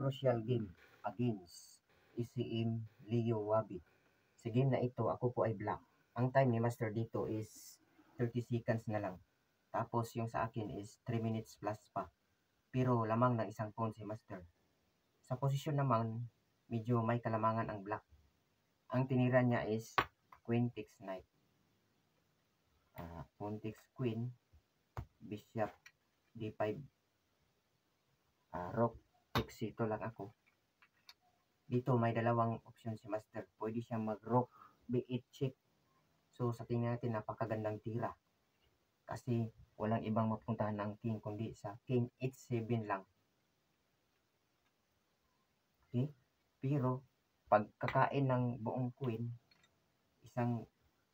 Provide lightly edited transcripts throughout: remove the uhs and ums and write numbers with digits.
crucial game against ECM Leo Wabi. Sa game na ito, ako po ay black. Ang time ni Master dito is 30 seconds na lang. Tapos yung sa akin is 3 minutes plus pa. Pero lamang ng isang pawn si Master. Sa posisyon naman, medyo may kalamangan ang black. Ang tinira niya is Queen takes knight. Pawn takes queen, bishop d5, rook takes ito lang ako. Dito may dalawang option si Master. Pwede siyang mag rook b8 check. So sa tingin natin napakagandang tira. Kasi walang ibang mapuntahan ng king kundi sa king h7 lang. Okay? Pero pagkakain ng buong queen, isang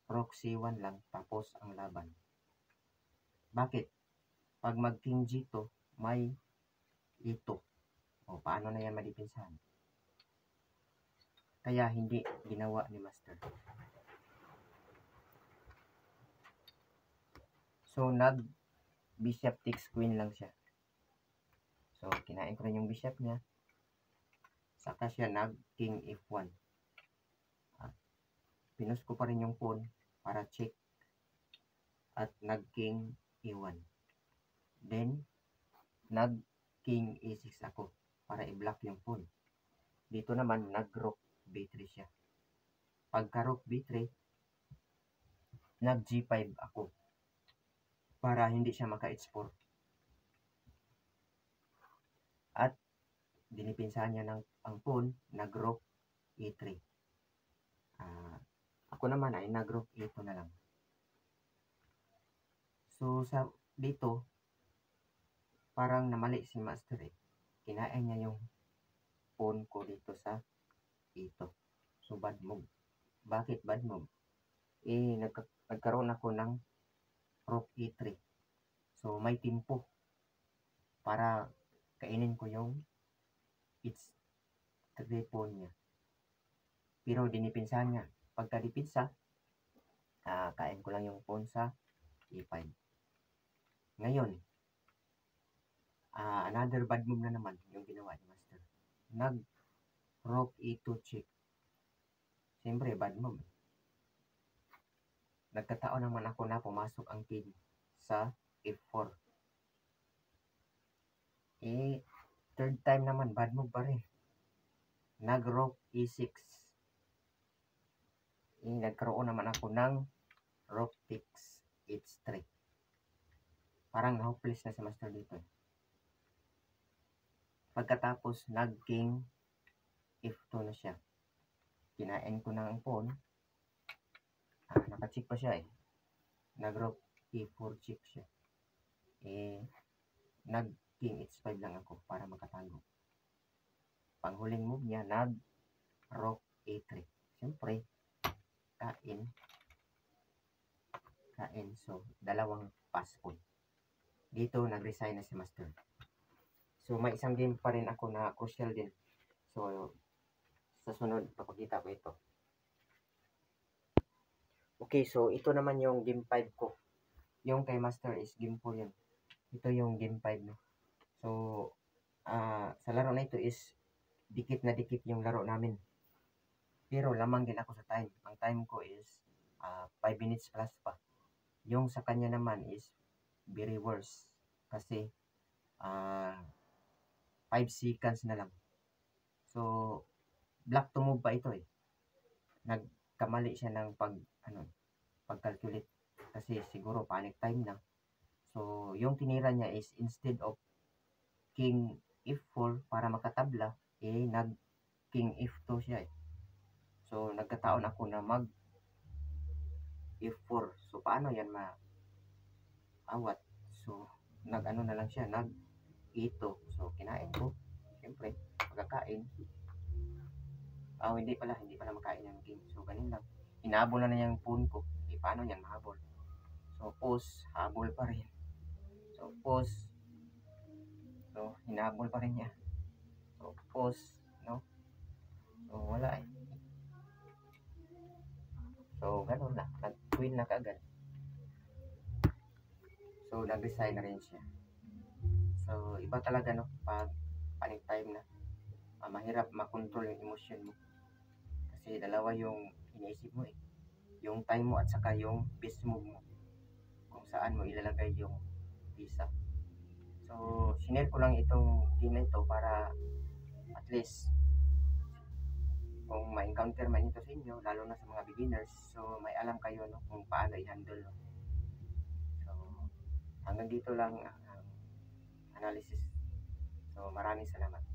rook c1 lang tapos ang laban. Bakit? Pag mag king g2, may ito. O paano na yan madipinsahan? Kaya hindi ginawa ni Master. So nag bishop takes queen lang siya. So kinain ko rin yung bishop niya. Saka siya nag king f1. Pinus ko pa rin yung pawn para check. At nag king e1. Then nag king e6 ako para i-block yung pawn. Dito naman nag rook b3 siya. Pagka rook b3, nag g5 ako para hindi siya maka h4. At dinipinsahan niya ng ang pawn, nag rook e3. Ako naman ay nag rook e2 na lang. So sa dito parang namali si Master eh. Kinain niya yung pawn ko dito sa ito. So bad move. Bakit bad move? Nagkaroon ako ng rook e3. So may timpo para kainin ko yung h3 pawn niya. Pero dinipinsahan niya. Pagka dipinsa, kain ko lang yung pawn sa e5. Ngayon, another bad move na naman yung ginawa ni Master. Nag rook e2 check. Siyempre, bad move. Nagkataon naman ako na pumasok ang king sa f4. Third time naman, bad move pa rin. Nag rook e6. Nagkaroon naman ako ng rook takes h3. Parang hopeless na si Master dito. Pagkatapos, nag king f2 na siya. Kinain ko ng pawn. Naka-check pa siya eh. Nag rook e4 check siya. Nag king h5 lang ako para makatago. Panghuling move niya, nag rook a3. Siyempre, kain. So, dalawang pass point. Dito, nag-resign na si Master. So, may isang game pa rin ako na crucial din. So, sa sunod, papakita ko ito. Okay, so ito naman yung game 5 ko. Yung kay Master is game 4 yun. Ito yung game 5, no? So, sa laro na ito is dikit na dikit yung laro namin. Pero lamang din ako sa time. Ang time ko is 5 minutes plus pa. Yung sa kanya naman is very worse. Kasi 5 seconds na lang. So, black to move pa ito eh. Nagkamali siya ng pag-calculate. Kasi siguro panic time na. So, yung tinira niya is instead of king f4 para makatabla, nag king f2 siya eh. So, nagkataon ako na mag f4. So, paano yan maawat? So, nag-ano na lang siya, nag e2. So, kinain ko. Siyempre, pagkakain. Hindi pala makain yung king. So, ganun lang. Hinabol na yung pawn ko. Paano yan mahabol? So, pause, habol pa rin. So, pause. So, hinabol pa rin niya. So, pause, no? So, wala eh. So, ganun na. Nag-queen na kagad. So, nag-resign na rin siya. So, iba talaga, no? Pag panic time na. mahirap makontrol yung emosyon mo. Kasi dalawa yung iniisip mo eh. Yung time mo at saka yung peace move mo. Kung saan mo ilalagay yung visa. So, sinare ko lang itong game na ito para at least kung ma-encounter man ito sa inyo, lalo na sa mga beginners, so may alam kayo no, kung paano i-handle. No? So, hanggang dito lang ang analysis. So, maraming salamat.